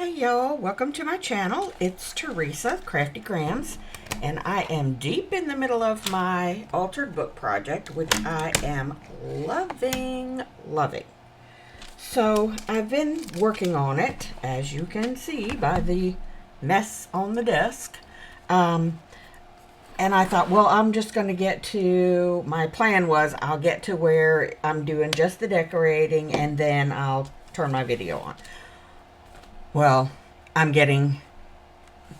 Hey y'all, welcome to my channel. It's Teresa, Crafty Grams, and I am deep in the middle of my altered book project, which I am loving. So I've been working on it, as you can see by the mess on the desk. And I thought, well, I'm just going to my plan was I'll get to where I'm doing just the decorating and then I'll turn my video on. Well, I'm getting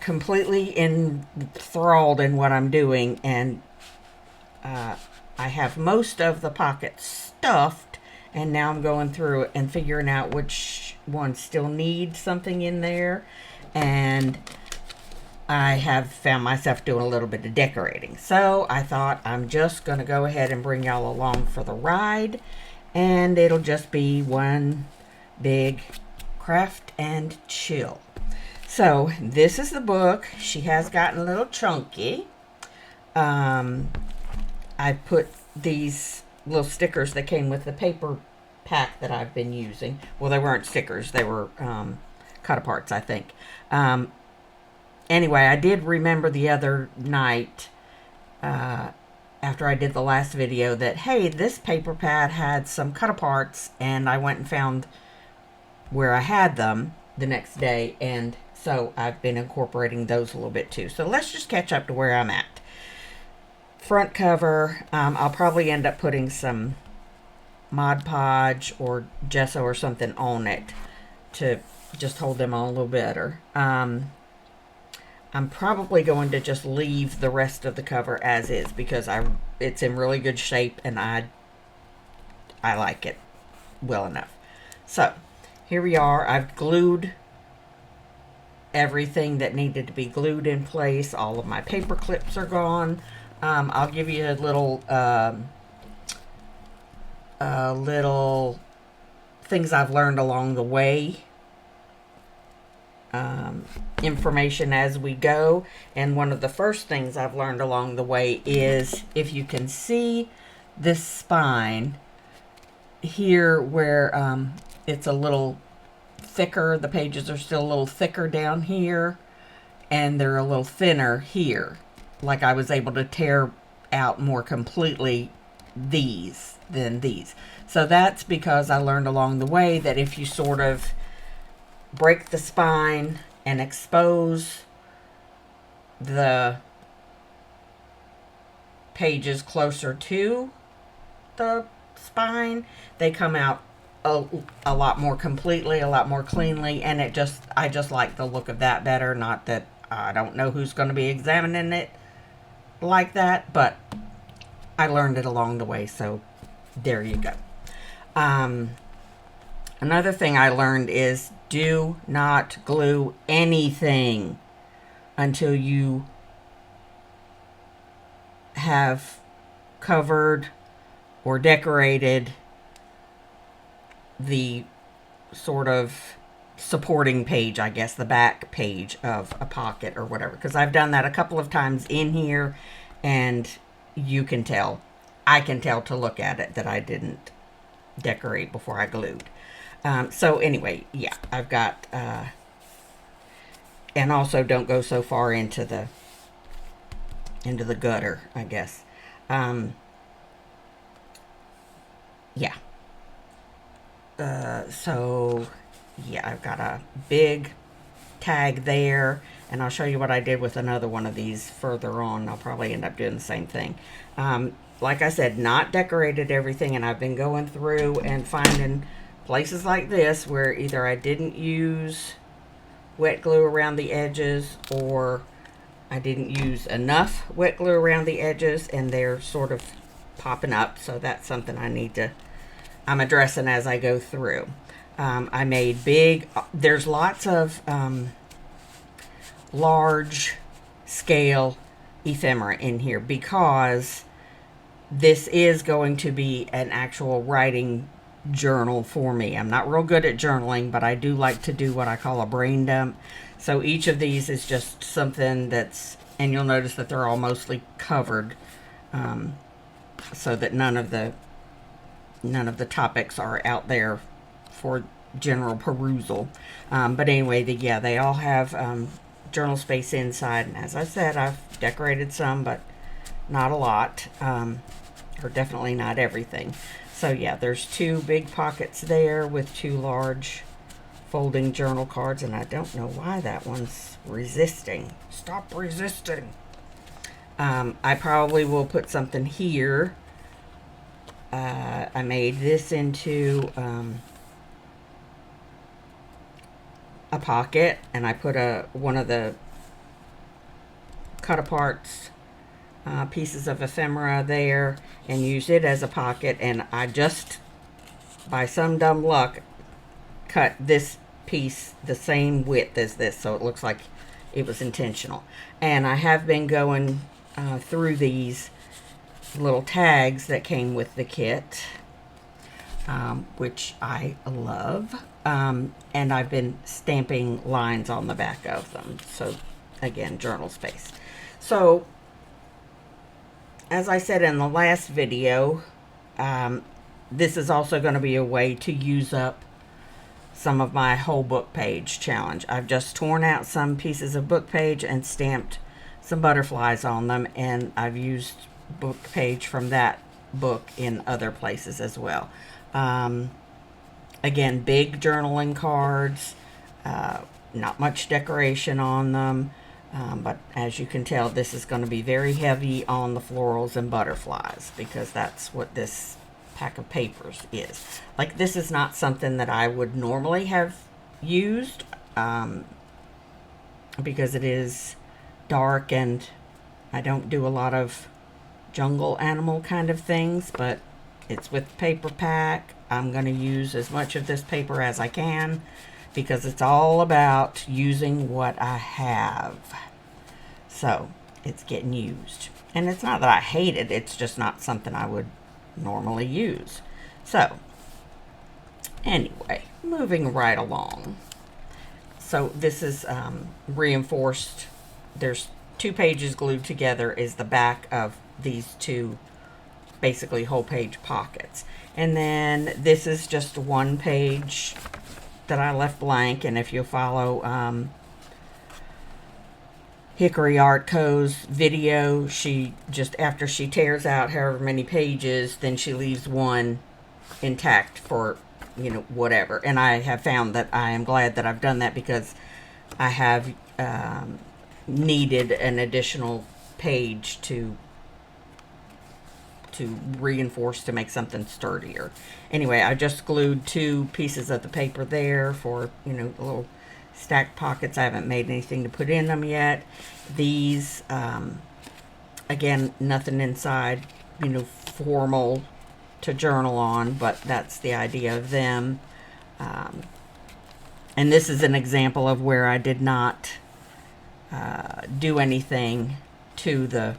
completely enthralled in what I'm doing, and I have most of the pockets stuffed, and now I'm going through it and figuring out which ones still need something in there, and I have found myself doing a little bit of decorating. So I thought I'm just going to go ahead and bring y'all along for the ride, and it'll just be one big craft and chill. So this is the book. She has gotten a little chunky. I put these little stickers that came with the paper pack that I've been using. Well, they weren't stickers. They were cut-aparts, I think. Anyway, I did remember the other night after I did the last video that, hey, this paper pad had some cut-aparts, and I went and found where I had them the next day, and so I've been incorporating those a little bit too. So let's just catch up to where I'm at. Front cover, I'll probably end up putting some Mod Podge or gesso or something on it to just hold them on a little better. I'm probably going to just leave the rest of the cover as is because it's in really good shape and I like it well enough. So here we are. I've glued everything that needed to be glued in place. All of my paper clips are gone. I'll give you a little things I've learned along the way. Information as we go. And one of the first things I've learned along the way is if you can see this spine here where it's a little thicker, the pages are still a little thicker down here and they're a little thinner here, like I was able to tear out more completely these than these. So that's because I learned along the way that if you sort of break the spine and expose the pages closer to the spine, they come out a lot more completely, a lot more cleanly, and I just like the look of that better. Not that I don't know who's going to be examining it like that, but I learned it along the way, so there you go. Another thing I learned is do not glue anything until you have covered or decorated the sort of supporting page, I guess, the back page of a pocket or whatever, because I've done that a couple of times in here and you can tell, I can tell to look at it that I didn't decorate before I glued. So anyway, yeah, I've got and also don't go so far into the gutter, I guess. Yeah. So yeah, I've got a big tag there, and I'll show you what I did with another one of these further on. I'll probably end up doing the same thing. Like I said, not decorated everything, and I've been going through and finding places like this where either I didn't use wet glue around the edges or I didn't use enough wet glue around the edges and they're sort of popping up. So that's something I'm addressing as I go through. I made there's lots of large scale ephemera in here because this is going to be an actual writing journal for me. I'm not real good at journaling, but I do like to do what I call a brain dump. So each of these is just something and you'll notice that they're all mostly covered so that none of the topics are out there for general perusal. But anyway, yeah, they all have journal space inside. And as I said, I've decorated some, but not a lot, or definitely not everything. So yeah, there's 2 big pockets there with 2 large folding journal cards, and I don't know why that one's resisting. Stop resisting. I probably will put something here. I made this into a pocket, and I put one of the cut aparts pieces of ephemera there and used it as a pocket, and I just, by some dumb luck, cut this piece the same width as this, so it looks like it was intentional. And I have been going through these little tags that came with the kit, which I love, and I've been stamping lines on the back of them. So again, journal space. So as I said in the last video, this is also going to be a way to use up some of my whole book page challenge. I've just torn out some pieces of book page and stamped some butterflies on them, and I've used book page from that book in other places as well. Again, big journaling cards, not much decoration on them, but as you can tell, this is going to be very heavy on the florals and butterflies, because that's what this pack of papers is. Like, this is not something that I would normally have used, because it is dark and I don't do a lot of jungle animal kind of things, but it's with paper pack. I'm going to use as much of this paper as I can, because it's all about using what I have. So it's getting used, and it's not that I hate it, it's just not something I would normally use. So anyway, moving right along. So this is reinforced. There's 2 pages glued together is the back of these 2 basically whole page pockets, and then this is just 1 page that I left blank. And if you follow Hickory Art Co.'s video, she just, after she tears out however many pages, then she leaves 1 intact for, you know, whatever. And I have found that I am glad that I've done that, because I have needed an additional page to reinforce to make something sturdier. Anyway, I just glued 2 pieces of the paper there for, you know, little stacked pockets. I haven't made anything to put in them yet. These, again, nothing inside, you know, formal to journal on, but that's the idea of them. And this is an example of where I did not do anything to the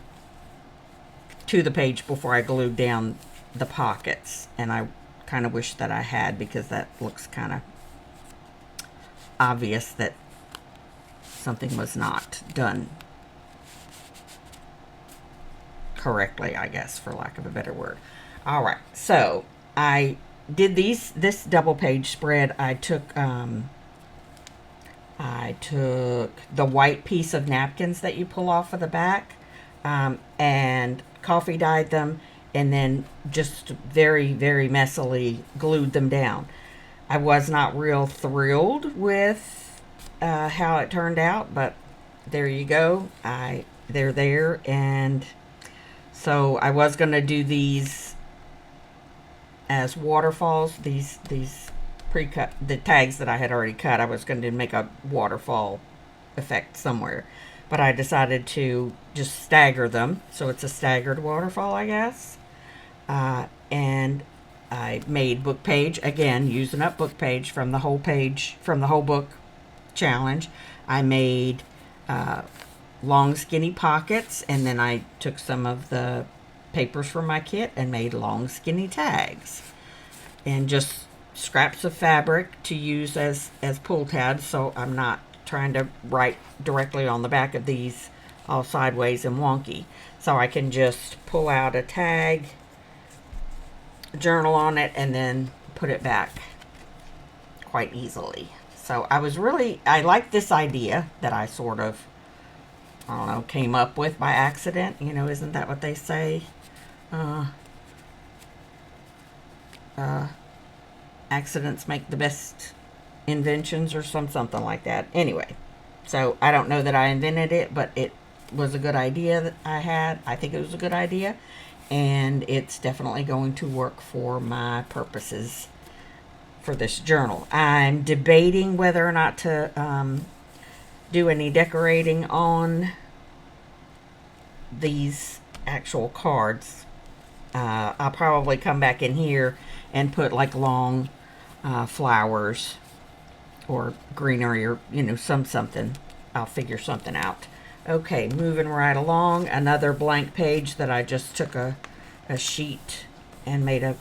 page before I glued down the pockets, and I kind of wish that I had, because that looks kind of obvious that something was not done correctly, I guess, for lack of a better word. All right, so I did this double page spread. I took the white piece of napkins that you pull off of the back, and coffee dyed them, and then just very, very messily glued them down. I was not real thrilled with how it turned out, but there you go. They're there, and so I was going to do these as waterfalls. These pre-cut, the tags that I had already cut, I was going to make a waterfall effect somewhere, but I decided to just stagger them, so it's a staggered waterfall, I guess. And I made book page, again using up book page from the whole book challenge. I made long skinny pockets, and then I took some of the papers from my kit and made long skinny tags, and just scraps of fabric to use as pull tabs, so I'm not trying to write directly on the back of these all sideways and wonky. So I can just pull out a tag, journal on it, and then put it back quite easily. So I like this idea that I sort of, I don't know, came up with by accident. You know, isn't that what they say? Uh, uh, Accidents make the best inventions, or something like that. Anyway, so I don't know that I invented it, but it was a good idea that I had. I think it was a good idea, and it's definitely going to work for my purposes for this journal. I'm debating whether or not to do any decorating on these actual cards. I'll probably come back in here and put like long flowers or greenery, or something. I'll figure something out. Okay, moving right along. Another blank page that I just took a sheet and made a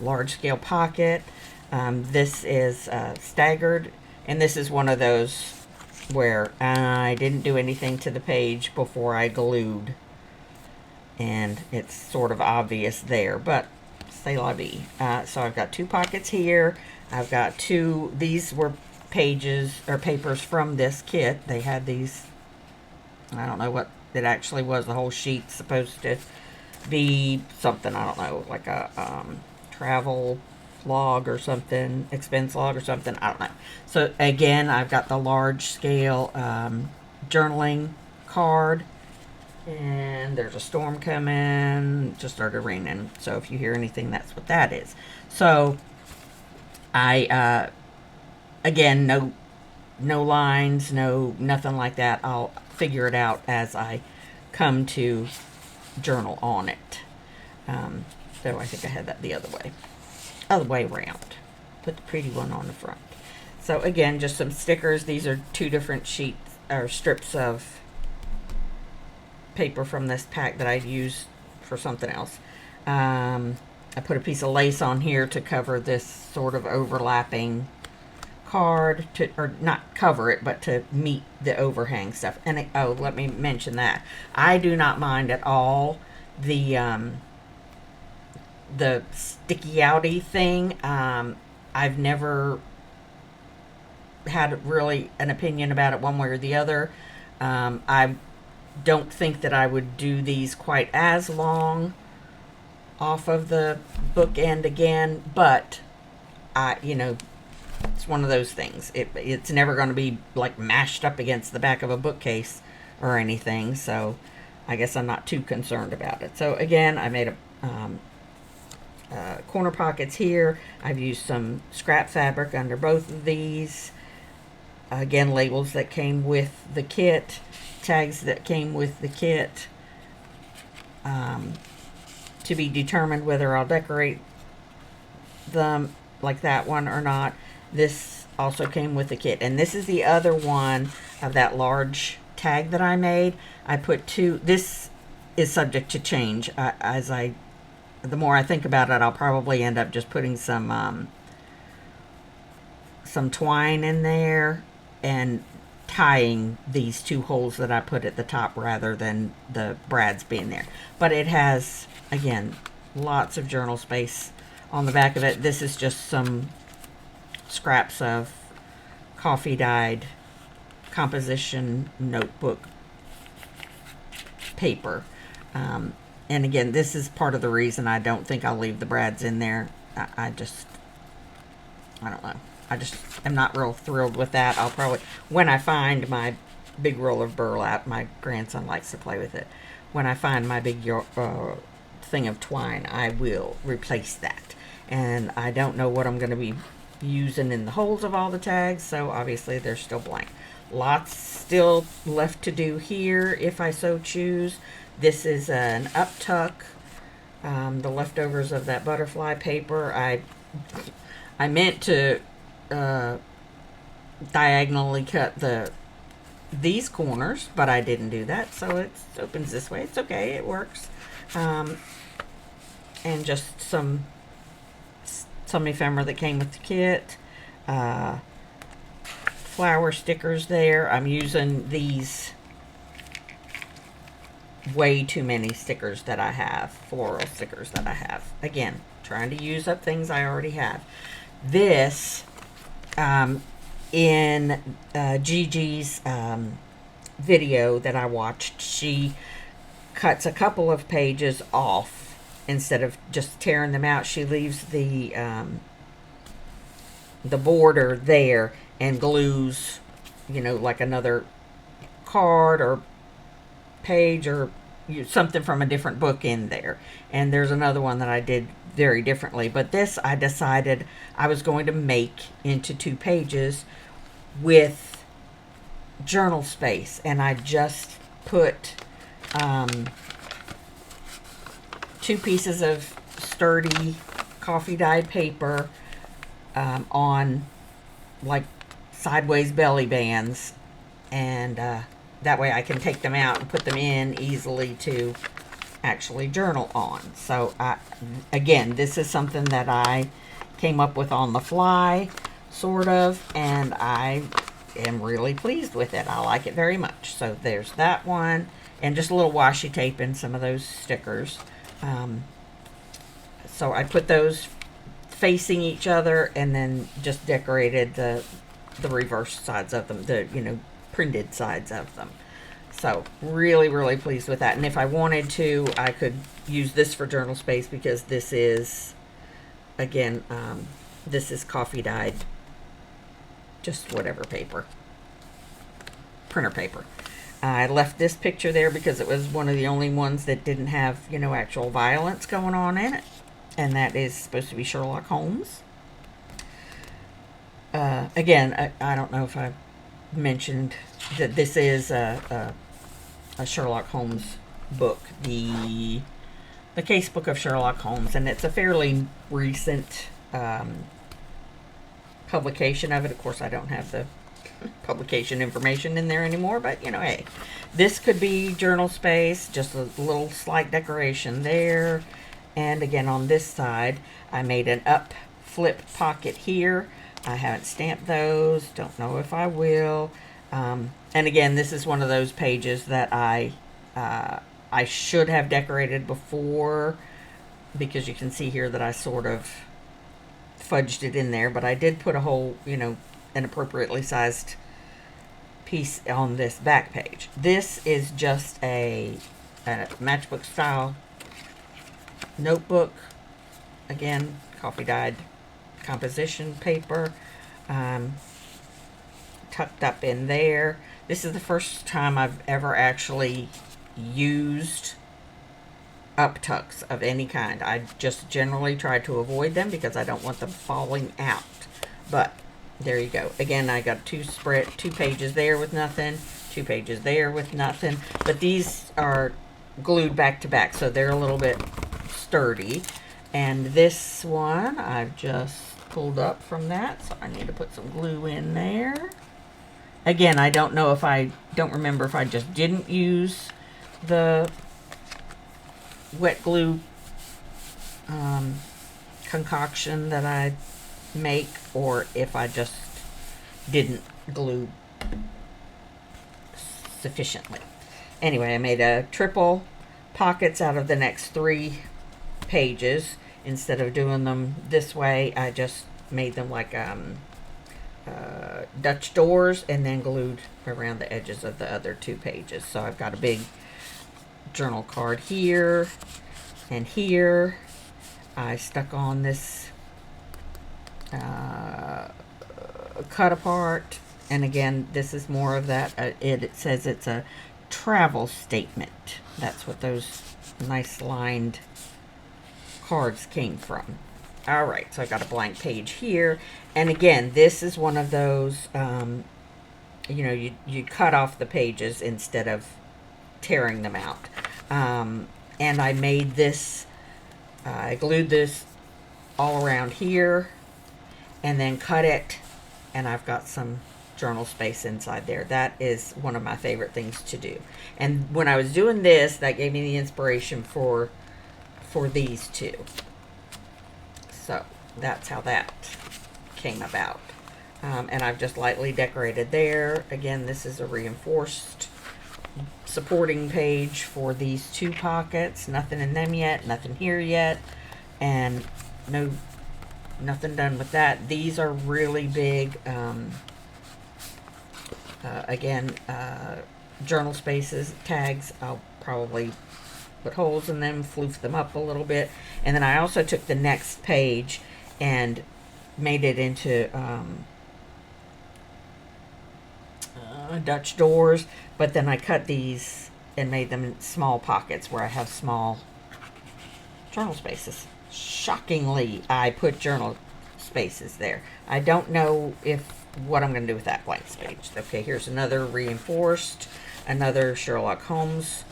large scale pocket. This is staggered, and this is one of those where I didn't do anything to the page before I glued, and it's sort of obvious there, but c'est la vie. So I've got 2 pockets here. I've got 2, these were pages or papers from this kit. They had these, I don't know what it actually was. The whole sheet's supposed to be something, I don't know, like a travel log or something, expense log or something, I don't know. So again, I've got the large scale journaling card, and there's a storm coming. Just started raining, so if you hear anything, that's what that is. So I again, no lines, nothing like that. I'll figure it out as I come to journal on it. So I think I had that the other way around. Put the pretty one on the front. So again, just some stickers. These are 2 different sheets or strips of paper from this pack that I'd use for something else. I put a piece of lace on here to cover this sort of overlapping card, or not cover it, but to meet the overhang stuff. And let me mention that I do not mind at all the sticky outy thing. I've never had really an opinion about it one way or the other. I don't think that I would do these quite as long off of the bookend again, but it's one of those things. It's never going to be like mashed up against the back of a bookcase or anything, so I guess I'm not too concerned about it. So again, I made a corner pockets here. I've used some scrap fabric under both of these. Again, labels that came with the kit, tags that came with the kit, to be determined whether I'll decorate them like that one or not. This also came with the kit, and this is the other one of that large tag that I made. I put 2. This is subject to change. The more I think about it, I'll probably end up just putting some twine in there and tying these 2 holes that I put at the top rather than the brads being there. But it has, again, lots of journal space on the back of it. This is just some scraps of coffee dyed composition notebook paper. And again, this is part of the reason I don't think I'll leave the brads in there. I don't know. I just am not real thrilled with that. I'll probably, when I find my big roll of burlap, my grandson likes to play with it. When I find my big thing of twine, I will replace that. And I don't know what I'm going to be using in the holes of all the tags, so obviously they're still blank. Lots still left to do here if I so choose. This is an up tuck, the leftovers of that butterfly paper. I meant to diagonally cut these corners, but I didn't do that, so it opens this way. It's okay, it works. And just some ephemera that came with the kit. Flower stickers there. I'm using these way too many stickers that I have, floral stickers that I have. Again, trying to use up things I already have. This In Gigi's video that I watched, she cuts a couple of pages off instead of just tearing them out. She leaves the border there and glues, like another card or page or something from a different book in there. And there's another one that I did very differently, but this I decided I was going to make into 2 pages with journal space, and I just put 2 pieces of sturdy coffee dyed paper on like sideways belly bands, and that way I can take them out and put them in easily to actually journal on. So again, this is something that I came up with on the fly, sort of, and I am really pleased with it. I like it very much. So there's that one, and just a little washi tape and some of those stickers. So I put those facing each other and then just decorated the reverse sides of them, the printed sides of them. So really, really pleased with that. And if I wanted to, I could use this for journal space, because this is, again, this is coffee dyed, just whatever paper, printer paper. I left this picture there because it was one of the only ones that didn't have, actual violence going on in it. And that is supposed to be Sherlock Holmes. Again, I don't know if I mentioned that this is a Sherlock Holmes book, the case book of Sherlock Holmes, and it's a fairly recent publication of it. Of course, I don't have the publication information in there anymore, but hey, this could be journal space, just a little slight decoration there. And again, on this side, I made an up flip pocket here. I haven't stamped those, don't know if I will. And again, this is one of those pages that I should have decorated before, because you can see here that I sort of fudged it in there, but I did put a whole, an appropriately sized piece on this back page. This is just a matchbook style notebook. Again, coffee dyed composition paper, tucked up in there. This is the first time I've ever actually used up tucks of any kind. I just generally try to avoid them because I don't want them falling out. But there you go. Again, I got 2 pages there with nothing, 2 pages there with nothing. But these are glued back to back, so they're a little bit sturdy. And this one I've just pulled up from that, so I need to put some glue in there. Again, I don't remember if I just didn't use the wet glue concoction that I make, or if I just didn't glue sufficiently. Anyway, I made a triple pockets out of the next 3 pages. Instead of doing them this way, I just made them like Dutch doors, and then glued around the edges of the other 2 pages. So I've got a big journal card here and here. I stuck on this cut apart, and again, this is more of that. It says it's a travel statement. That's what those nice lined cards came from. All right, so I got a blank page here, and again, this is one of those you cut off the pages instead of tearing them out. And I made this, I glued this all around here and then cut it, and I've got some journal space inside there. That is one of my favorite things to do. And when I was doing this, that gave me the inspiration for these 2. So that's how that came about. And I've just lightly decorated there. Again, this is a reinforced supporting page for these 2 pockets. Nothing in them yet, nothing here yet, and no nothing done with that. These are really big, again, journal spaces, tags. I'll probably put holes in them, floof them up a little bit. And then I also took the next page and made it into Dutch doors, but then I cut these and made them in small pockets where I have small journal spaces. Shockingly, I put journal spaces there. I don't know what I'm going to do with that blank space. Okay, here's another reinforced, another Sherlock Holmes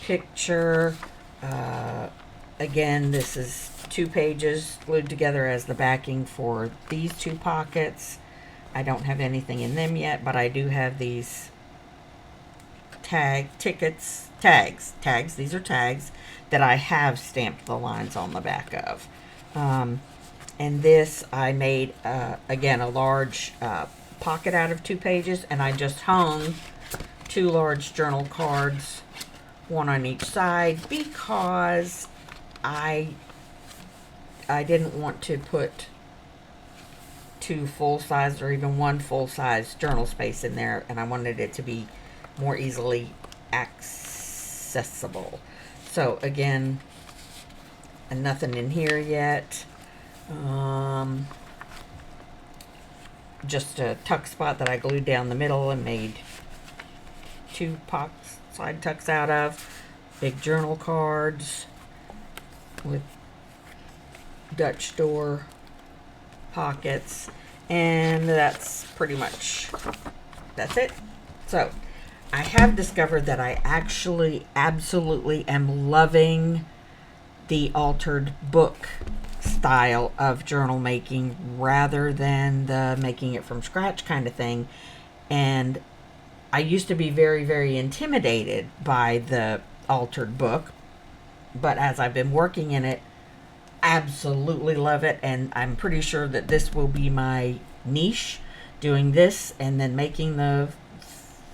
picture. Again, this is 2 pages glued together as the backing for these 2 pockets. I don't have anything in them yet, but I do have these tags. These are tags that I have stamped the lines on the back of. And this I made, again, a large pocket out of 2 pages, and I just hung 2 large journal cards, one on each side, because I didn't want to put 2 full-size or even 1 full-size journal space in there, and I wanted it to be more easily accessible. So again, nothing in here yet. Just a tuck spot that I glued down the middle and made 2 side tucks out of. Big journal cards with Dutch door pockets, and that's pretty much, that's it. So I have discovered that I actually absolutely am loving the altered book style of journal making rather than the making it from scratch kind of thing. And I used to be very, very intimidated by the altered book, but as I've been working in it, absolutely love it, and I'm pretty sure that this will be my niche, doing this and then making the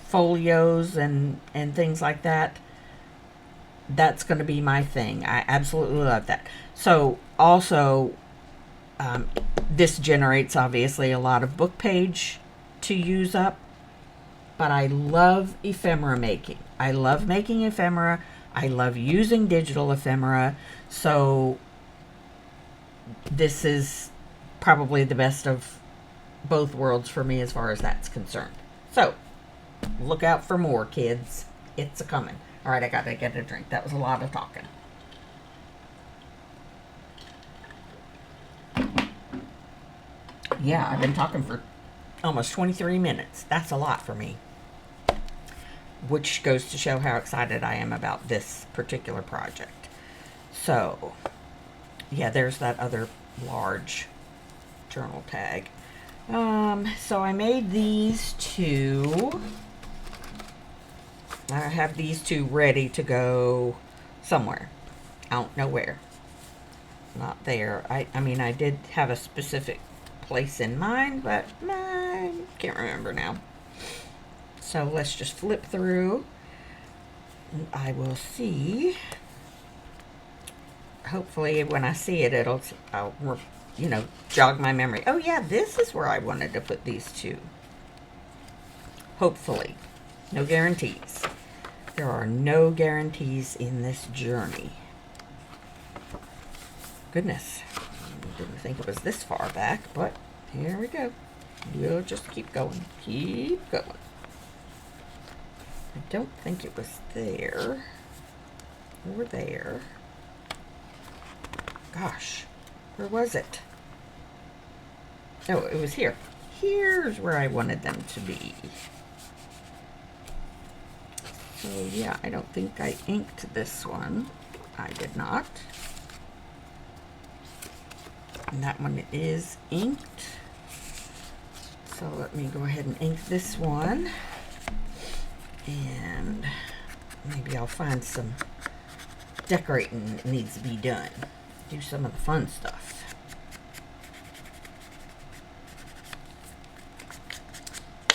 folios and things like that. That's going to be my thing. I absolutely love that. So also, this generates obviously a lot of book page to use up, but I love ephemera making. I love making ephemera. I love using digital ephemera. So this is probably the best of both worlds for me as far as that's concerned. So look out for more, kids. It's a coming. All right, I gotta get a drink. That was a lot of talking. Yeah, I've been talking for almost 23 minutes. That's a lot for me. Which goes to show how excited I am about this particular project. So, yeah, there's that other large journal tag. So I made these 2. I have these 2 ready to go somewhere. I don't know where. Not there. I mean, I did have a specific place in mind, but I can't remember now. So let's just flip through. And I will see. Hopefully when I see it, I'll jog my memory. Oh yeah, this is where I wanted to put these 2. Hopefully. No guarantees. There are no guarantees in this journey. Goodness. Didn't think it was this far back, but here we go. We'll just keep going. Keep going. I don't think it was there. Or there. Gosh. Where was it? Oh, it was here. Here's where I wanted them to be. So yeah, I don't think I inked this one. I did not. And that one is inked. So let me go ahead and ink this one. And maybe I'll find some decorating that needs to be done. Do some of the fun stuff.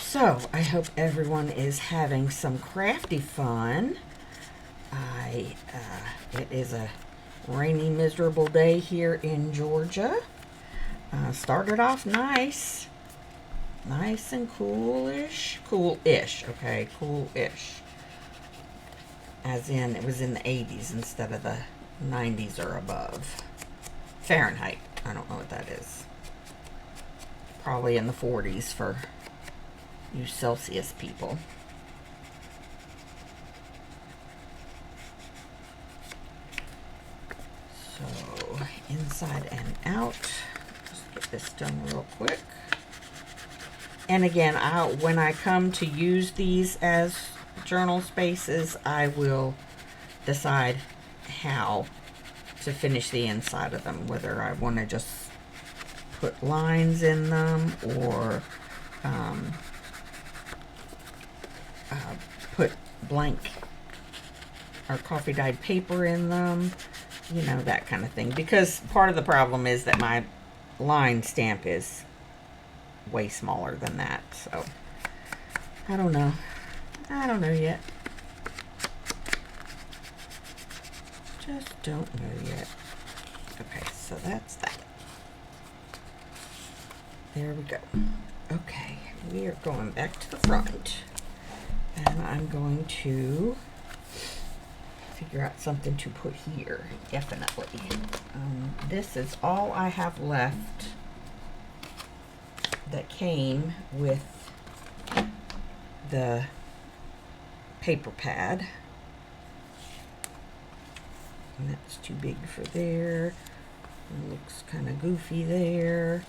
So, I hope everyone is having some crafty fun. It is a rainy, miserable day here in Georgia. Started off nice. Nice and coolish. Cool-ish, okay? Cool-ish. As in, it was in the 80s instead of the 90s or above. Fahrenheit. I don't know what that is. Probably in the 40s for you Celsius people. So, inside and out. Just get this done real quick. And again, when I come to use these as journal spaces, I will decide how to finish the inside of them, whether I want to just put lines in them or put blank or coffee dyed paper in them, you know, that kind of thing. Because part of the problem is that my line stamp is way smaller than that, so I don't know. I don't know yet. Just don't know yet. Okay, so that's that. There we go. Okay, we are going back to the front, and I'm going to figure out something to put here, definitely. This is all I have left that came with the paper pad. And that's too big for there. It looks kind of goofy there.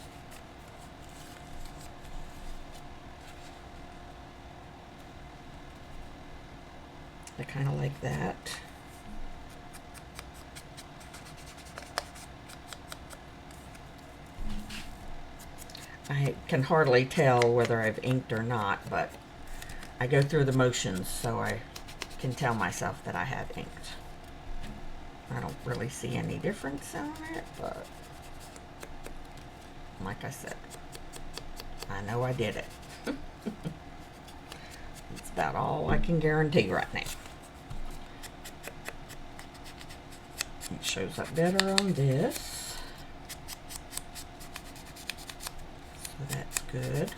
I kind of like that. I can hardly tell whether I've inked or not, but I go through the motions so I can tell myself that I have inked. I don't really see any difference on it, but like I said, I know I did it. It's about all I can guarantee right now. It shows up better on this. So that's good.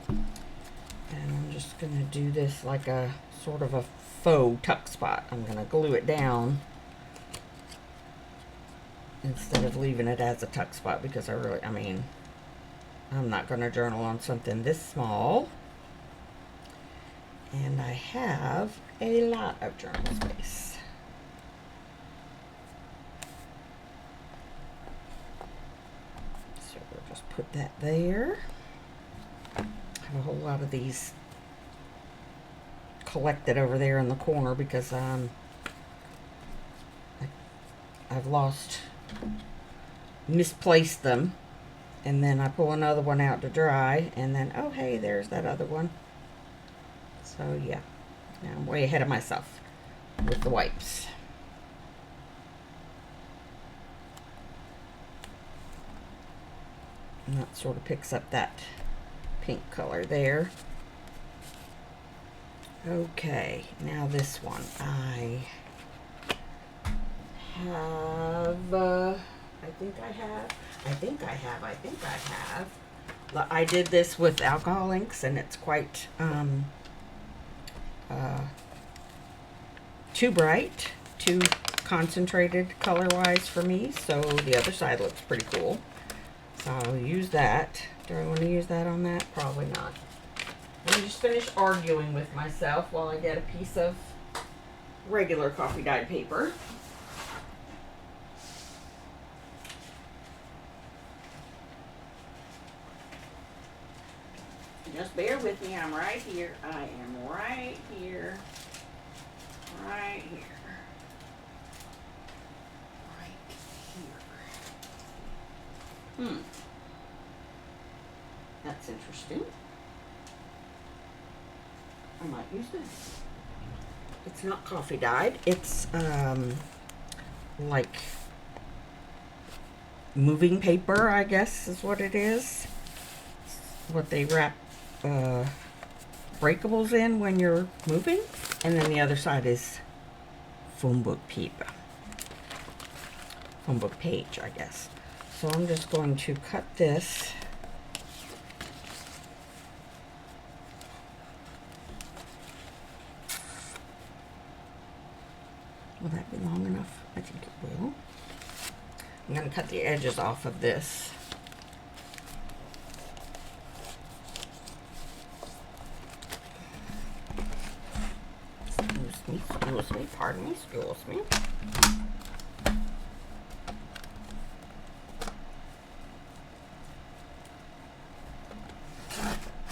And I'm just going to do this like a sort of a faux tuck spot. I'm going to glue it down instead of leaving it as a tuck spot because I mean, I'm not going to journal on something this small. And I have a lot of journal space. So we'll just put that there. I have a whole lot of these collected over there in the corner because I've misplaced them, and then I pull another one out to dry, and then oh hey, there's that other one. So yeah, now I'm way ahead of myself with the wipes. And that sort of picks up that pink color there. Okay, now this one. I did this with alcohol inks, and it's quite too bright, too concentrated color-wise for me, so the other side looks pretty cool. So I'll use that. Do I want to use that on that? Probably not. Let me just finish arguing with myself while I get a piece of regular coffee dyed paper. Just bear with me. I'm right here. I am right here. Right here. Right here. That's interesting. I might use this. It's not coffee dyed. It's like moving paper, I guess is what it is. What they wrap breakables in when you're moving. And then the other side is phone book paper. Phone book page, I guess. So I'm just going to cut this. Will that be long enough? I think it will. I'm going to cut the edges off of this. Excuse me, pardon me, excuse me.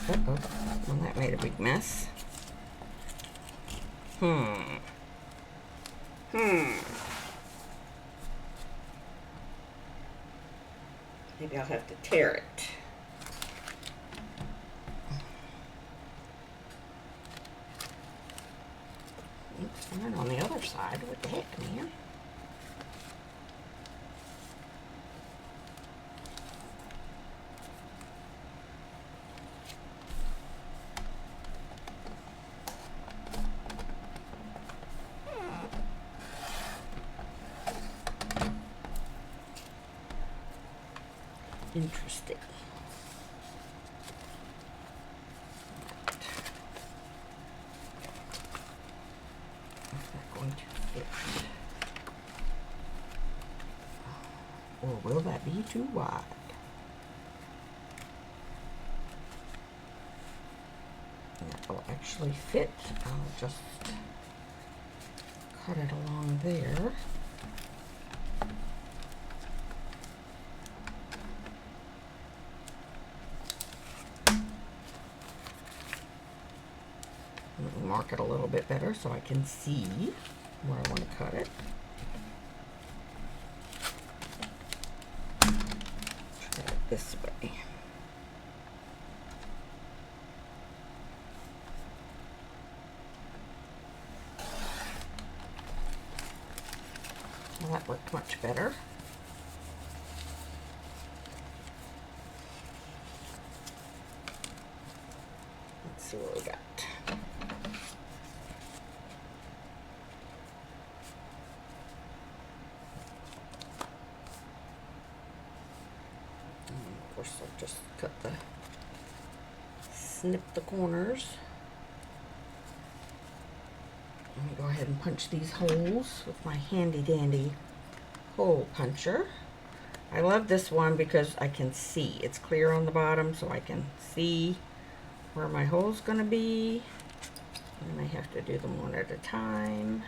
Uh-oh, well, that made a big mess. Maybe I'll have to tear it. It's fine on the other side. What the heck, man? Interesting. Is that going to fit? Or will that be too wide? That will actually fit. I'll just cut it along there. Mark it a little bit better so I can see where I want to cut it. Try it this way. Well, that worked much better. Let's see what we got. Of course, I'll just snip the corners. Let me go ahead and punch these holes with my handy dandy hole puncher. I love this one because I can see. It's clear on the bottom, so I can see where my hole's gonna be. And I have to do them one at a time.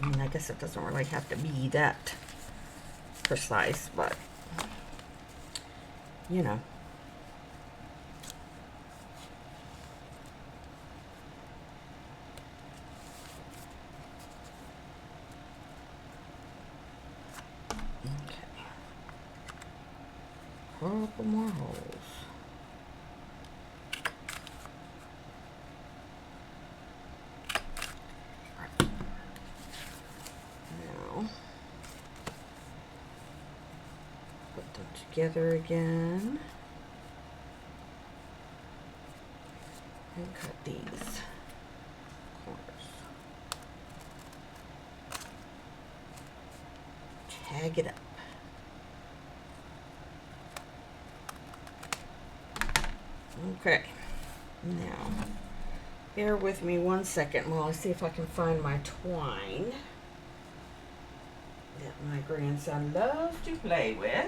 I mean, I guess it doesn't really have to be that precise, but you know. Okay. Couple more holes. Together again and cut these corners. Tag it up. Okay, now bear with me one second while I see if I can find my twine that my grandson loves to play with.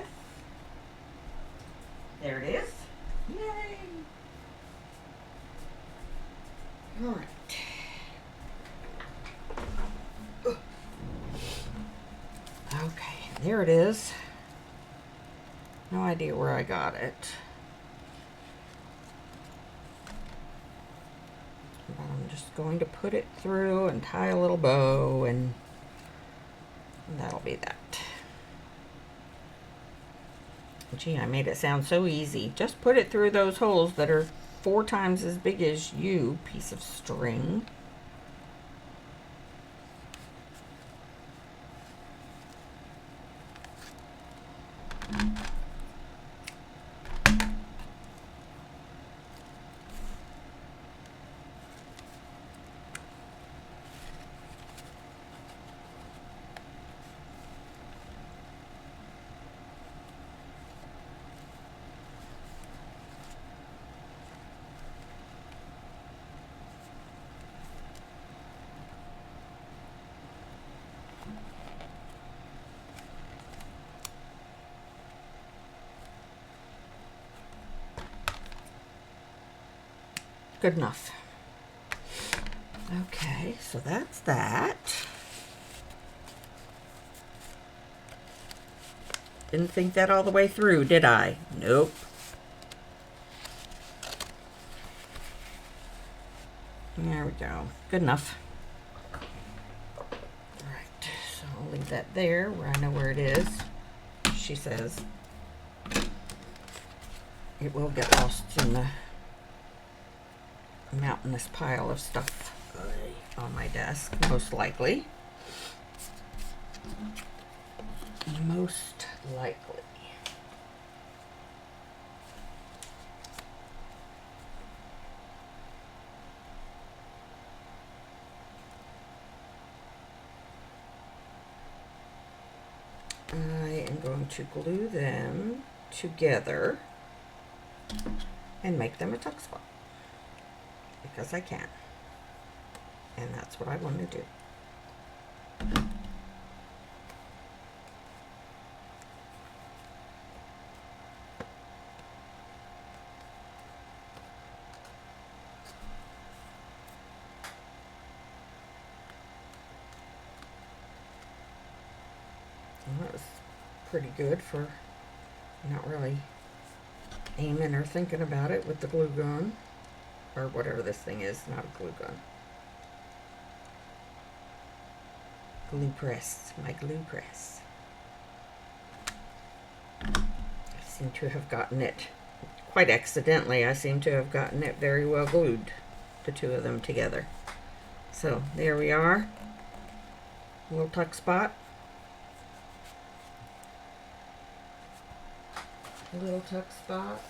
There it is. Yay! All right. Okay, there it is. No idea where I got it. But I'm just going to put it through and tie a little bow, and that'll be that. Gee, I made it sound so easy. Just put it through those holes that are 4 times as big as you, piece of string. Good enough. Okay, so that's that. Didn't think that all the way through, did I? Nope. There we go. Good enough. Alright, so I'll leave that there where I know where it is. She says it will get lost in the mountainous pile of stuff on my desk, most likely. Most likely. I am going to glue them together and make them a tuck spot because I can, and that's what I want to do. Well, that was pretty good for not really aiming or thinking about it with the glue gun, or whatever this thing is, not a glue gun. Glue press, my glue press. I seem to have gotten it, quite accidentally, I seem to have gotten it very well glued, the two of them together. So there we are, a little tuck spot. A little tuck spot.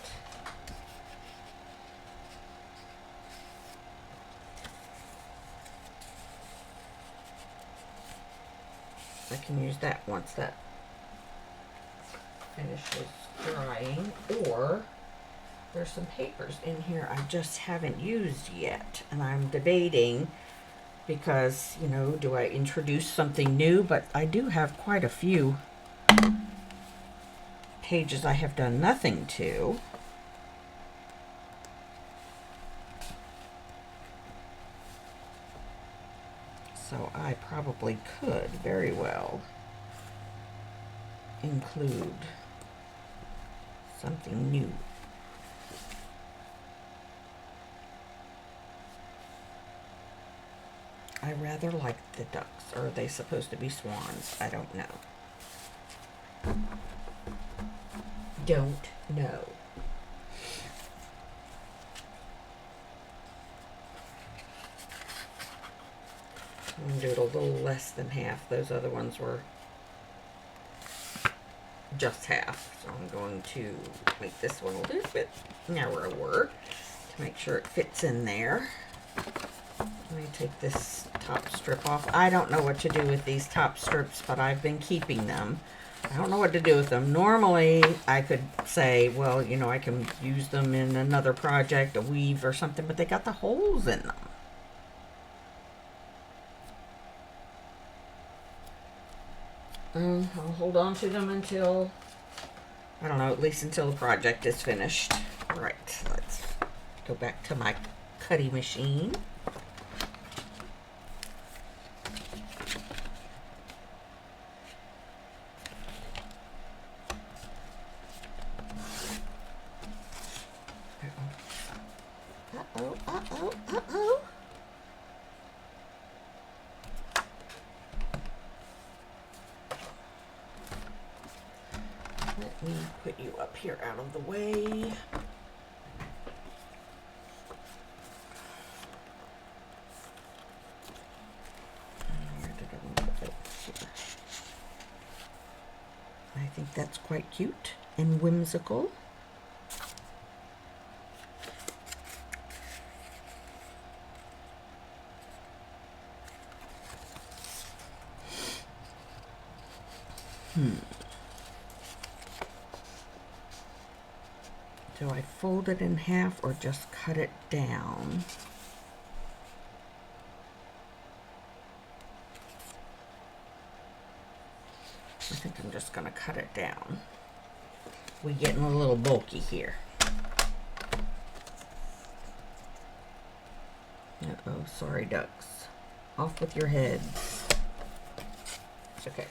I can use that once that finishes drying, or there's some papers in here I just haven't used yet, and I'm debating because, you know, do I introduce something new? But I do have quite a few pages I have done nothing to. So I probably could very well include something new. I rather like the ducks. Or are they supposed to be swans? I don't know. Don't know. I'm going to do it a little less than half. Those other ones were just half. So I'm going to make this one a little bit narrower to make sure it fits in there. Let me take this top strip off. I don't know what to do with these top strips, but I've been keeping them. I don't know what to do with them. Normally, I could say, well, you know, I can use them in another project, a weave or something, but they got the holes in them. I'll hold on to them until, I don't know, at least until the project is finished. All right, let's go back to my cutting machine. Uh-oh, uh-oh, uh-oh. Let me put you up here out of the way. Where did I want to put it? Here. I think that's quite cute and whimsical. Do I fold it in half or just cut it down? I think I'm just going to cut it down. We're getting a little bulky here. Oh, sorry, ducks. Off with your heads. It's okay.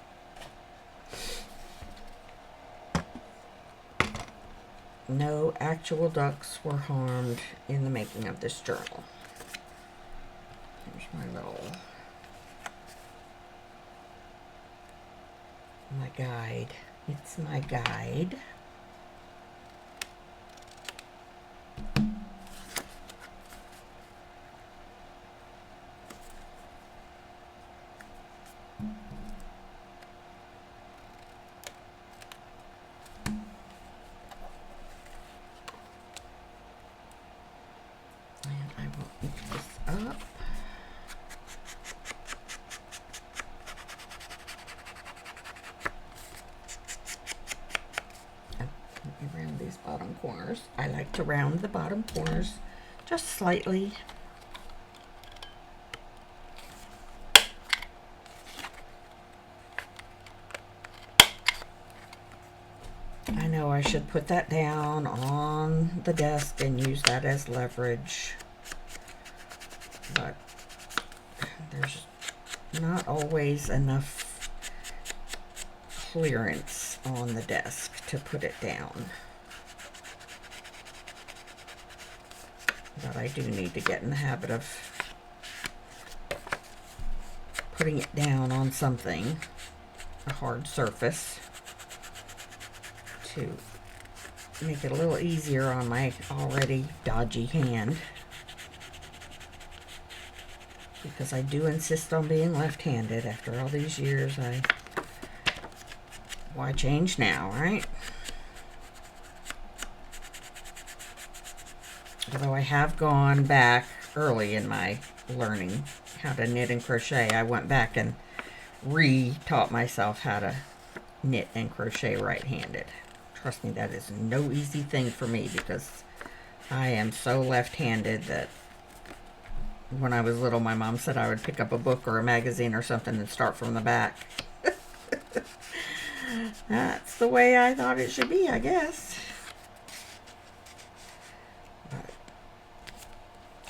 No actual ducks were harmed in the making of this journal. Here's my guide. It's my guide. And I will mix this up. Round these bottom corners. I like to round the bottom corners just slightly. I know I should put that down on the desk and use that as leverage, but there's not always enough clearance on the desk to put it down. But I do need to get in the habit of putting it down on something, a hard surface, to make it a little easier on my already dodgy hand. Because I do insist on being left-handed after all these years. Why change now, right? Although I have gone back early in my learning how to knit and crochet, I went back and re-taught myself how to knit and crochet right-handed. Trust me, that is no easy thing for me because I am so left-handed that when I was little, my mom said I would pick up a book or a magazine or something and start from the back. That's the way I thought it should be, I guess. But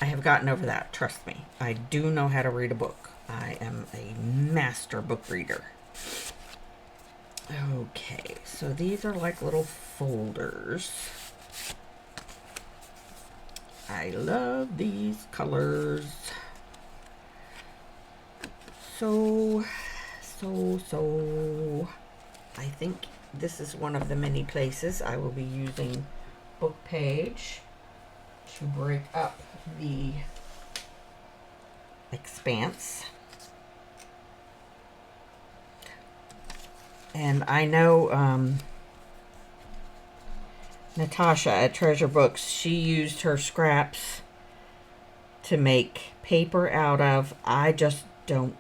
I have gotten over that, trust me. I do know how to read a book. I am a master book reader. Okay, so these are like little folders. I love these colors. So, I think this is one of the many places I will be using book page to break up the expanse. And I know Natasha at Treasure Books, she used her scraps to make paper out of. I just don't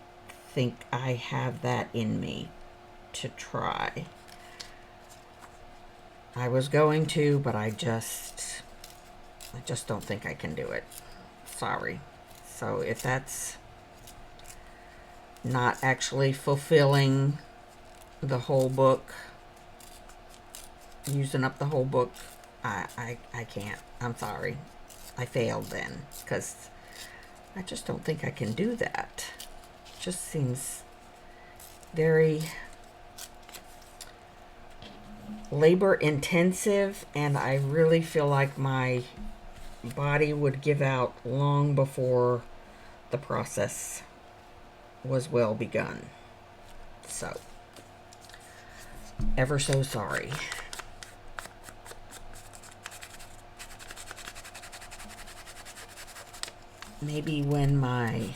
think I have that in me to try. I was going to, but I just don't think I can do it. Sorry. So if that's not actually fulfilling the whole book, using up the whole book, I can't. I'm sorry. I failed then, because I just don't think I can do that. It just seems very labor intensive, and I really feel like my body would give out long before the process was well begun. So, ever so sorry. Maybe when my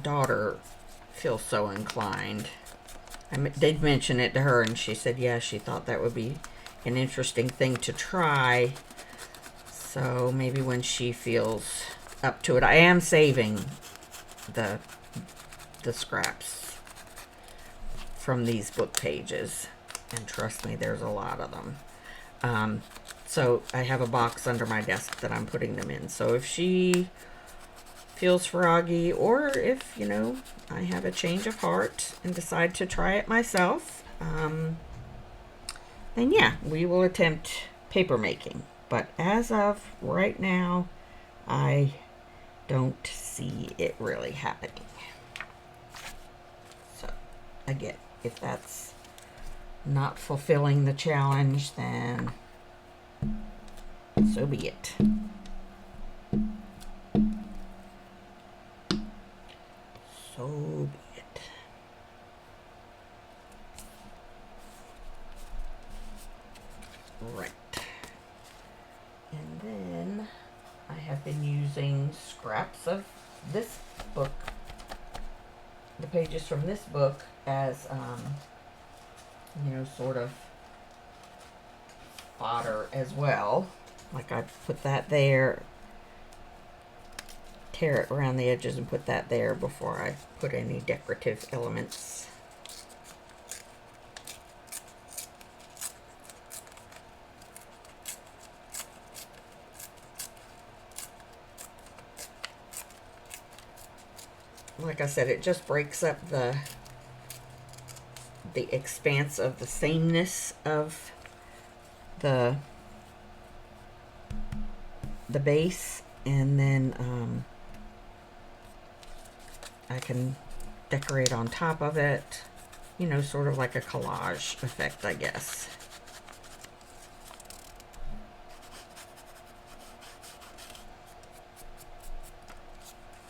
daughter feels so inclined, I did mention it to her, and she said, yeah, she thought that would be an interesting thing to try. So maybe when she feels up to it, I am saving the scraps from these book pages, and trust me, there's a lot of them. So I have a box under my desk that I'm putting them in. So if she feels froggy, or if, you know, I have a change of heart and decide to try it myself, then yeah, we will attempt paper making. but as of right now, I don't see it really happening. So again, if that's not fulfilling the challenge, then so be it. So be it. Right. And then I have been using scraps of this book, the pages from this book, as, you know, sort of fodder as well. Like I put that there, tear it around the edges and put that there before I put any decorative elements. Like I said, it just breaks up the expanse of the sameness of the base, and then I can decorate on top of it, you know, sort of like a collage effect, I guess.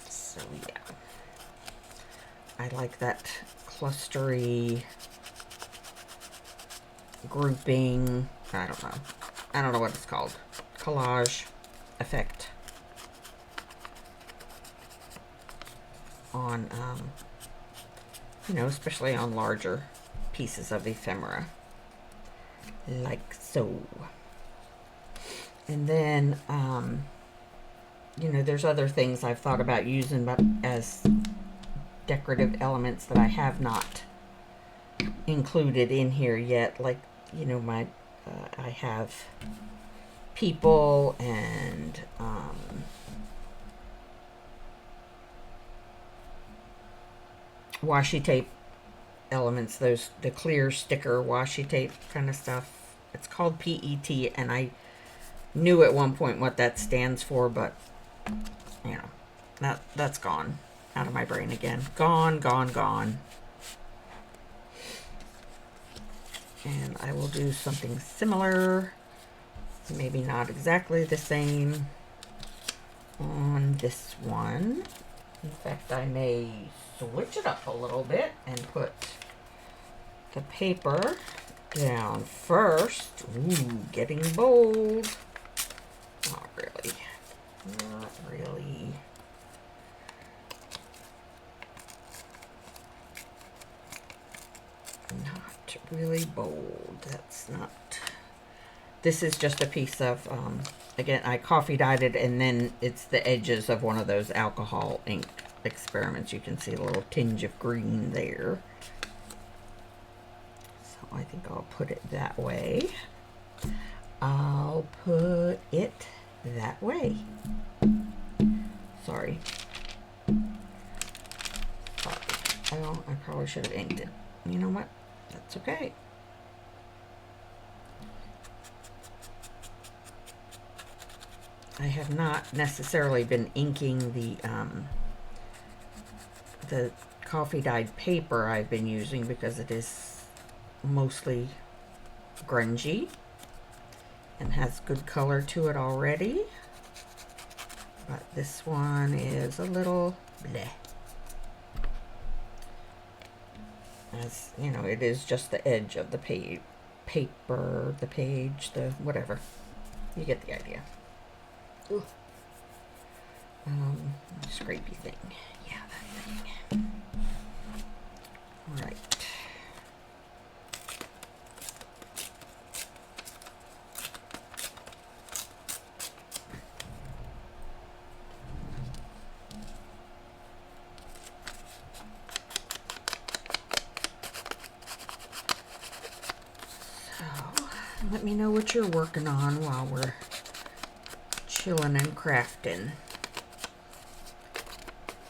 So yeah, I like that clustery grouping. I don't know what it's called. Collage effect on, you know, especially on larger pieces of ephemera, like so. And then, you know, there's other things I've thought about using, but as decorative elements that I have not included in here yet, like, you know, my I have people and washi tape elements, those, the clear sticker washi tape kind of stuff. It's called PET, and I knew at one point what that stands for, but you know, that's gone out of my brain again. Gone. And I will do something similar, maybe not exactly the same, on this one. In fact, I may switch it up a little bit and put the paper down first. Ooh, getting bold. Not really. Not really. Not really bold. That's not. This is just a piece of, again, I coffee dyed it, and then it's the edges of one of those alcohol ink experiments. You can see a little tinge of green there. So I think I'll put it that way. I'll put it that way. Sorry. I probably should have inked it. You know what? That's okay. I have not necessarily been inking the coffee dyed paper I've been using, because it is mostly grungy and has good color to it already. But this one is a little bleh. As you know, it is just the edge of the paper, the page, the whatever. You get the idea. Ooh. Scrapey thing. Yeah, that thing. Right. Let me know what you're working on while we're chilling and crafting.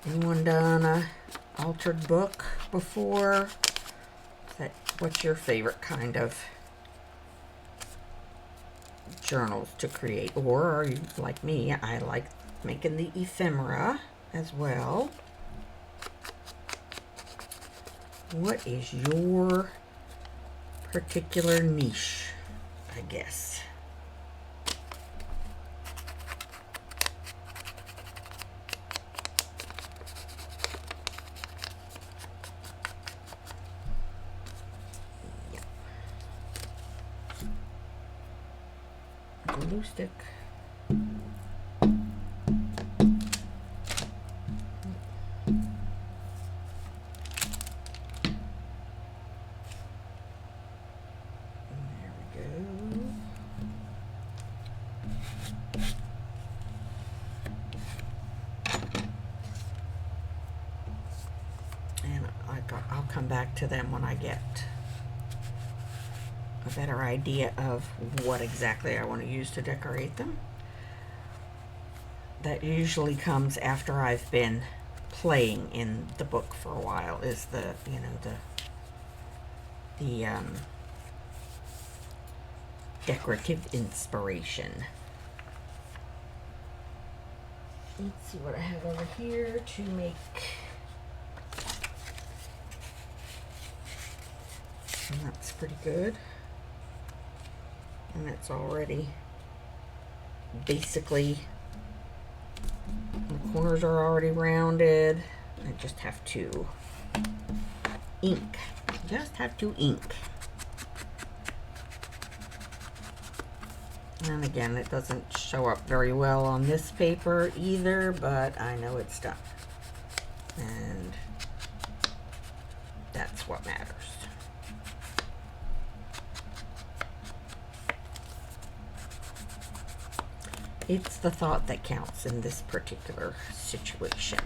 Anyone done a altered book before? What's your favorite kind of journals to create. Or are you like me? I like making the ephemera as well. What is your particular niche, I guess? Glue stick. I'll come back to them when I get a better idea of what exactly I want to use to decorate them. That usually comes after I've been playing in the book for a while, is the, you know, the decorative inspiration. Let's see what I have over here to make. And that's pretty good. And it's already basically, the corners are already rounded. I just have to ink. Just have to ink. And again, it doesn't show up very well on this paper either, but I know it's done. And that's what matters. It's the thought that counts in this particular situation.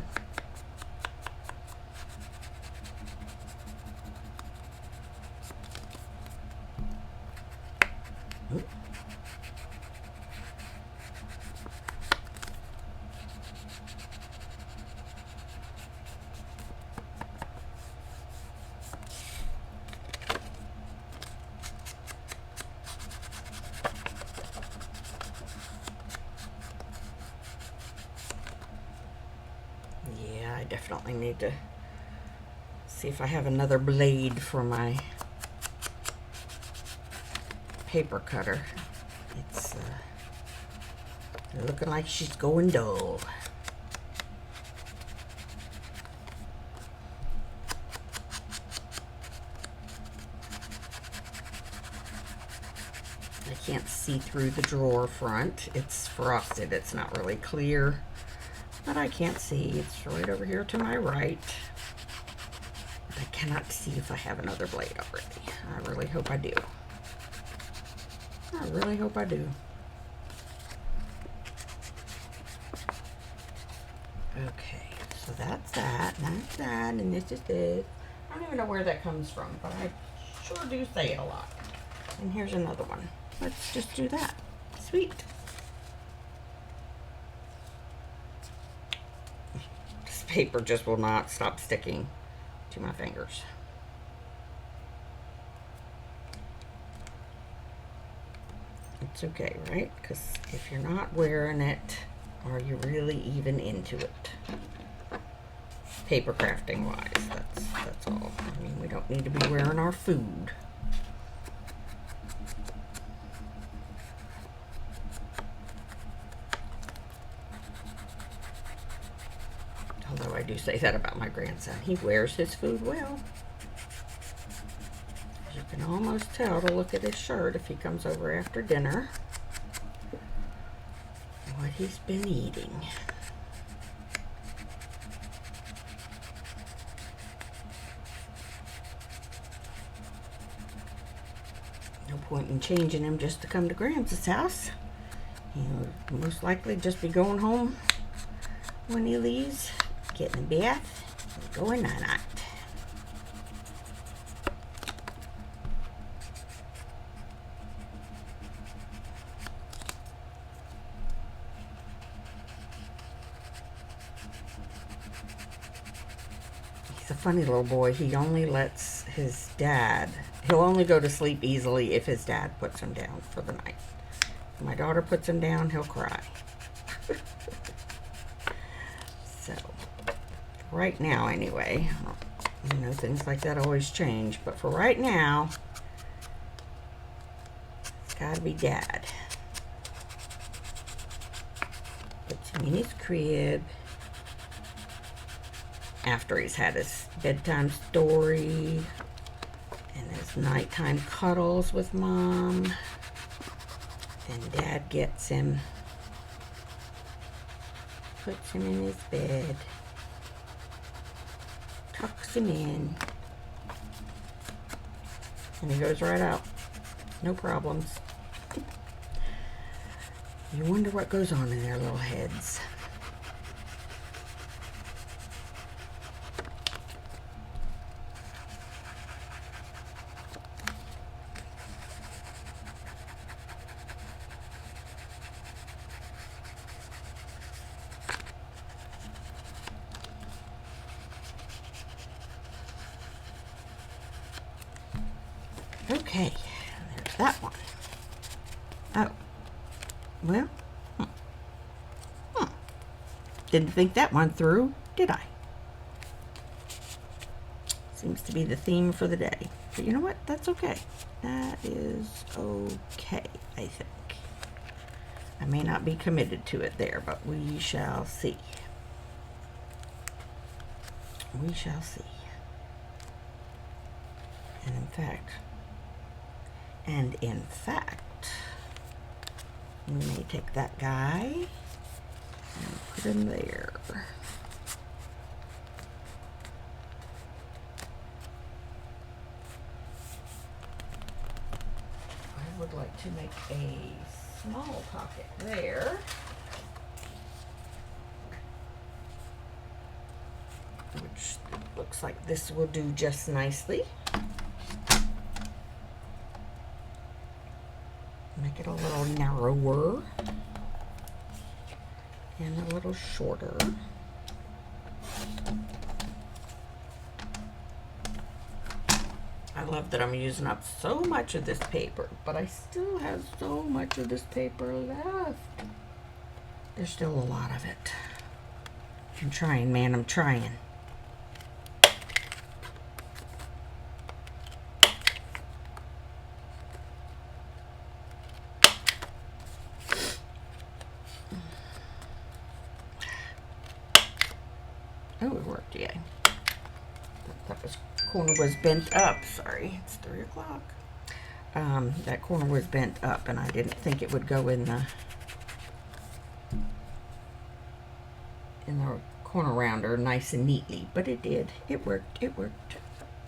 I definitely need to see if I have another blade for my paper cutter. It's looking like she's going dull. I can't see through the drawer front. It's frosted. It's not really clear. But I can't see. It's right over here to my right. I cannot see if I have another blade already. I really hope I do. I really hope I do. Okay, so that's that, and this is this. I don't even know where that comes from, but I sure do say it a lot. And here's another one. Let's just do that. Sweet. Paper just will not stop sticking to my fingers. It's okay, right? Because if you're not wearing it, are you really even into it? Paper crafting wise, that's all. I mean, we don't need to be wearing our food. Although I do say that about my grandson. He wears his food well. You can almost tell to look at his shirt if he comes over after dinner what he's been eating. No point in changing him just to come to Gramps' house. He'll most likely just be going home when he leaves. Getting a bath and going night-night. He's a funny little boy. He only lets his dad, he'll only go to sleep easily if his dad puts him down for the night. my daughter puts him down, he'll cry. So, right now anyway, you know, things like that always change, but for right now, it's gotta be Dad. Puts him in his crib after he's had his bedtime story and his nighttime cuddles with Mom. And Dad gets him, puts him in his bed, tucks him in, and he goes right out. No problems. You wonder what goes on in their little heads. Okay, there's that one. Oh, well, didn't think that one through, did I? Seems to be the theme for the day. But you know what? That's okay. That is okay, I think. I may not be committed to it there, but we shall see. We shall see. And in fact, we may take that guy and put him there. I would like to make a small pocket there. Which looks like this will do just nicely. Make it a little narrower and a little shorter. I love that I'm using up so much of this paper, but I still have so much of this paper left. There's still a lot of it. I'm trying, man, I'm trying. Oh, it worked, yeah. That corner was bent up. Sorry, it's 3 o'clock. That corner was bent up, and I didn't think it would go in the corner rounder nice and neatly, but it did. It worked. It worked.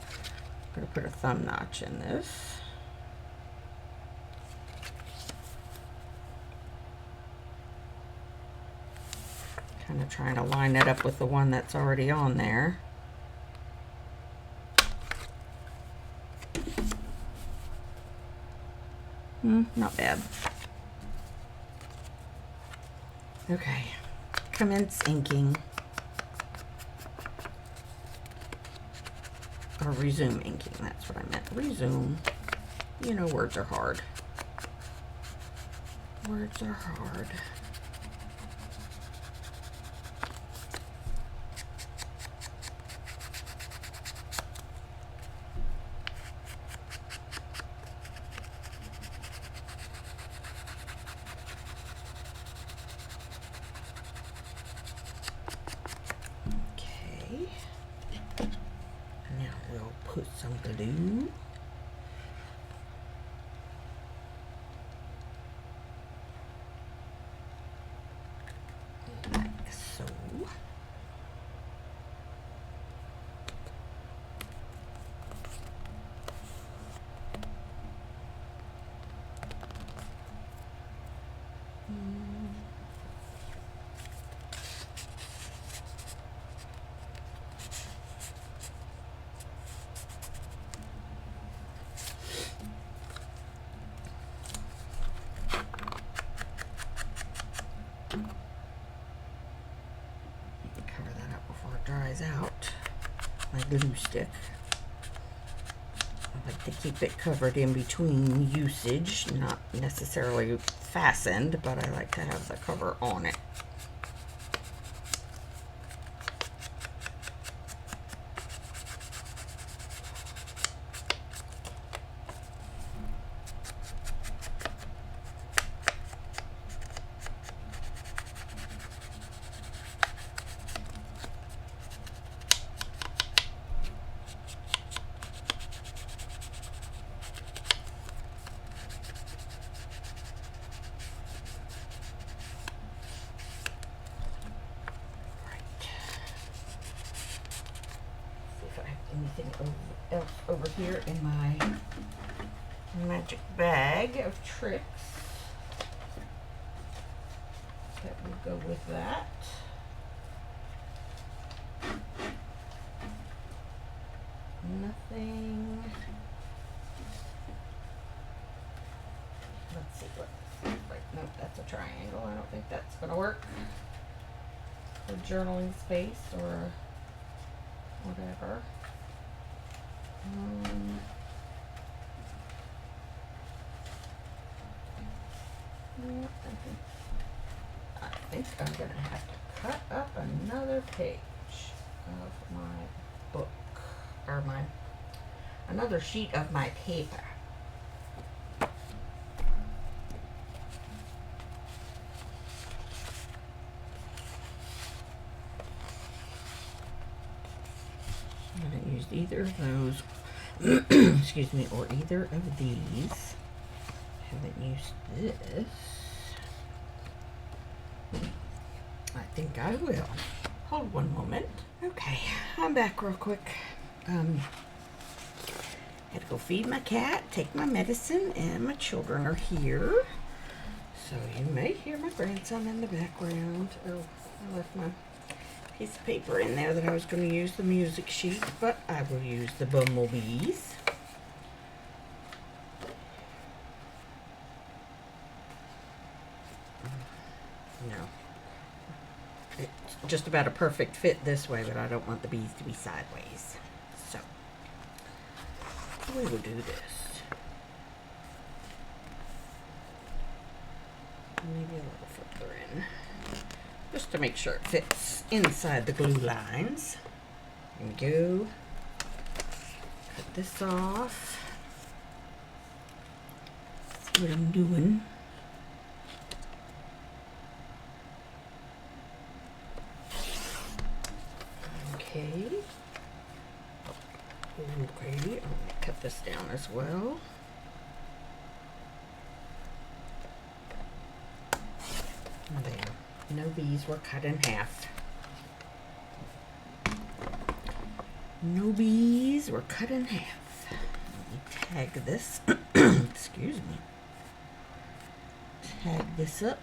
I'm gonna put a thumb notch in this. Kind of trying to line it up with the one that's already on there. Not bad. Okay, commence inking. Or resume inking, that's what I meant. Resume. You know, words are hard. Words are hard. Put some glue. Like so. Dries out my glue stick. I like to keep it covered in between usage, not necessarily fastened, but I like to have the cover on it. Anything else over here in my magic bag of tricks that will go with that. Nothing. Let's see what. Right, no, that's a triangle. I don't think that's gonna work for journaling space or whatever. I think I'm going to have to cut up another page of my book, or another sheet of my paper. I haven't used either of those. Excuse me, or either of these. Haven't used this. I think I will. Hold one moment. Okay, I'm back real quick. Had to go feed my cat, take my medicine, and my children are here. So you may hear my grandson in the background. Oh, I left my piece of paper in there that I was going to use the music sheet, but I will use the bumblebees. No. It's just about a perfect fit this way, but I don't want the bees to be sideways. So, we will do this. Maybe a little further in. Just to make sure it fits inside the glue lines. There we go. Cut this off. See what I'm doing. Okay. Okay, I'm going to cut this down as well. There. No bees were cut in half. No bees were cut in half. Let me tag this. Excuse me. Tag this up.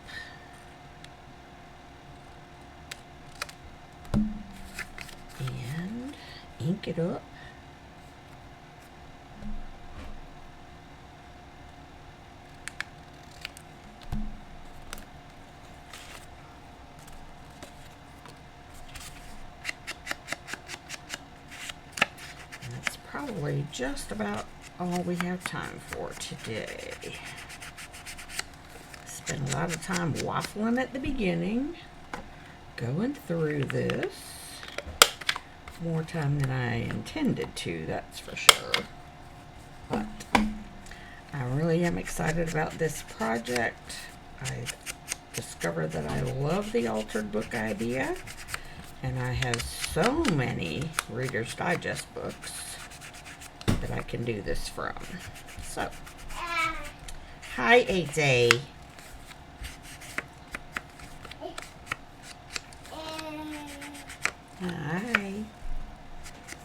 And ink it up. Probably just about all we have time for today. Spent a lot of time waffling at the beginning, going through this. More time than I intended to, that's for sure. But I really am excited about this project. I've discovered that I love the altered book idea, and I have so many Reader's Digest books that I can do this from. So, hi AJ. Hi.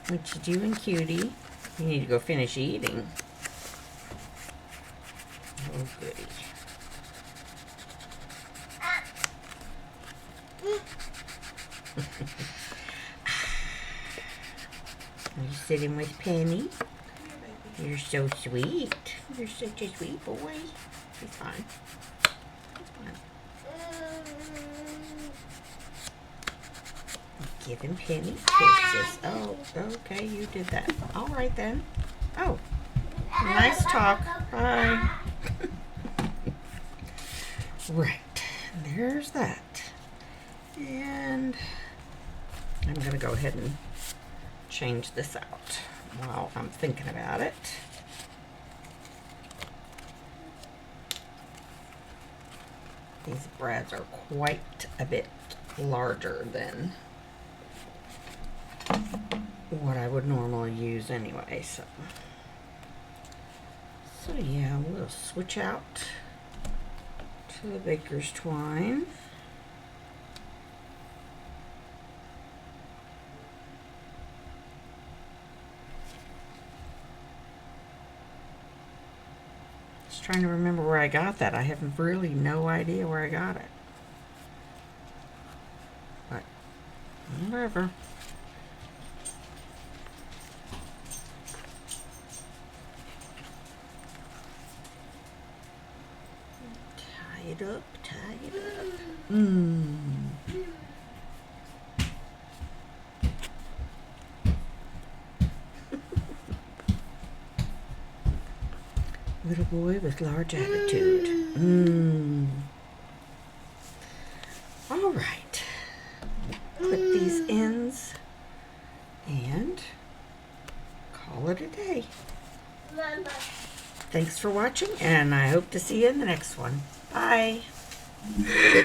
What you doing, cutie? You need to go finish eating. Oh, goody. Are you sitting with Penny? You're so sweet. You're such a sweet boy. He's fine. He's fine. Give him Penny kisses. Oh, okay, you did that. All right then. Oh, nice talk. Bye. Right, there's that. And I'm going to go ahead and change this out while I'm thinking about it. These brads are quite a bit larger than what I would normally use anyway, so yeah, we'll switch out to the baker's twine. Just trying to remember where I got that. I have really no idea where I got it. But whatever. Tie it up, tie it up. Little boy with large attitude. All right. Clip these ends and call it a day. Thanks for watching, and I hope to see you in the next one. Bye.